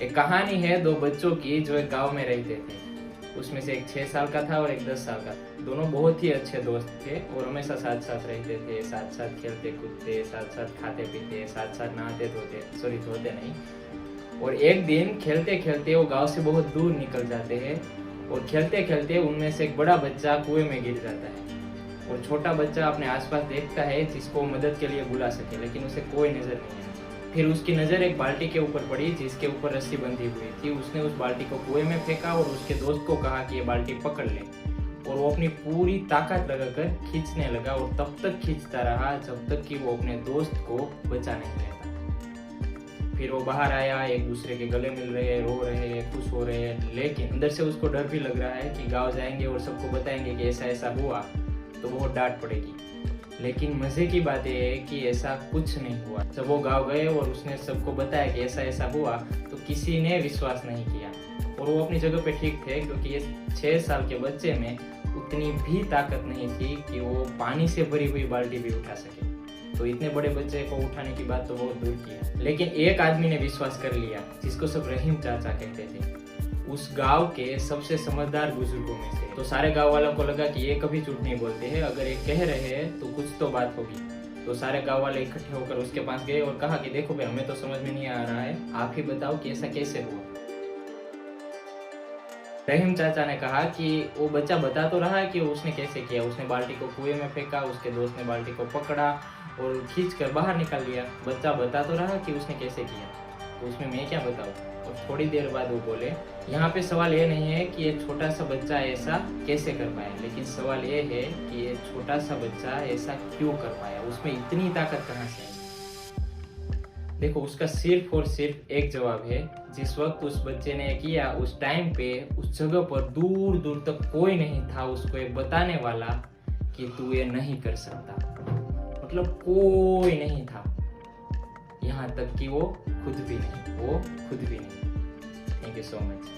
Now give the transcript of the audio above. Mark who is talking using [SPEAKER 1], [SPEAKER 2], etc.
[SPEAKER 1] एक कहानी है दो बच्चों की जो एक गांव में रहते थे। उसमें से एक 6 साल का था और एक 10 साल का। दोनों बहुत ही अच्छे दोस्त थे और हमेशा साथ साथ रहते थे, साथ साथ खेलते कूदते, साथ साथ खाते पीते, साथ साथ नहाते धोते नहीं। और एक दिन खेलते खेलते वो गांव से बहुत दूर निकल जाते हैं और खेलते खेलते उनमें से एक बड़ा बच्चा कुएं में गिर जाता है। और छोटा बच्चा अपने आसपास देखता है जिसको मदद के लिए बुला सके, लेकिन उसे कोई नजर नहीं है। फिर उसकी नज़र एक बाल्टी के ऊपर पड़ी जिसके ऊपर रस्सी बंधी हुई थी। उसने उस बाल्टी को कुएं में फेंका और उसके दोस्त को कहा कि ये बाल्टी पकड़ ले। और वो अपनी पूरी ताकत लगाकर खींचने लगा और तब तक खींचता रहा जब तक कि वो अपने दोस्त को बचा नहीं लेता। फिर वो बाहर आया, एक दूसरे के गले मिल रहे, रो रहे, खुश हो रहे, लेकिन अंदर से उसको डर भी लग रहा है कि गाँव जाएंगे और सबको बताएंगे कि ऐसा ऐसा हुआ तो बहुत डांट पड़ेगी। लेकिन मजे की बात यह है कि ऐसा कुछ नहीं हुआ। जब वो गांव गए और उसने सबको बताया कि ऐसा ऐसा हुआ तो किसी ने विश्वास नहीं किया। और वो अपनी जगह पे ठीक थे, क्योंकि ये 6 साल के बच्चे में उतनी भी ताकत नहीं थी कि वो पानी से भरी हुई बाल्टी भी उठा सके। तो इतने बड़े बच्चे को उठाने की बात तो बहुत दूर की है। लेकिन एक आदमी ने विश्वास कर लिया, जिसको सब रहीम चाचा कहते थे, उस गांव के सबसे समझदार बुजुर्गों में से। तो सारे गांव वालों को लगा कि ये कभी झूठ नहीं बोलते हैं, अगर ये कह रहे हैं तो कुछ तो बात होगी। तो सारे गांव वाले इकट्ठे होकर उसके पास गए और कहा कि देखो भाई, हमें तो समझ में नहीं आ रहा है, आप ही बताओ कि ऐसा कैसे हुआ। रहीम चाचा ने कहा कि वो बच्चा बता तो रहा है कि उसने कैसे किया। उसने बाल्टी को कुएं में फेंका, उसके दोस्त ने बाल्टी को पकड़ा और खींच कर बाहर निकाल लिया। बच्चा बता तो रहा कि उसने कैसे किया, तो उसमें मैं क्या बताऊँ। और थोड़ी देर बाद वो बोले, यहाँ पे सवाल ये नहीं है कि ये छोटा सा बच्चा ऐसा कैसे कर पाया, लेकिन सवाल ये है कि ये छोटा सा बच्चा ऐसा क्यों कर पाया, उसमें इतनी ताकत कहाँ से आई। देखो, उसका सिर्फ और सिर्फ एक जवाब है। जिस वक्त उस बच्चे ने किया, उस टाइम पे उस जगह पर दूर दूर तक कोई नहीं था उसको ये बताने वाला कि तू ये नहीं कर सकता। मतलब कोई नहीं था, यहाँ तक कि वो खुद भी नहीं। Thank you so much.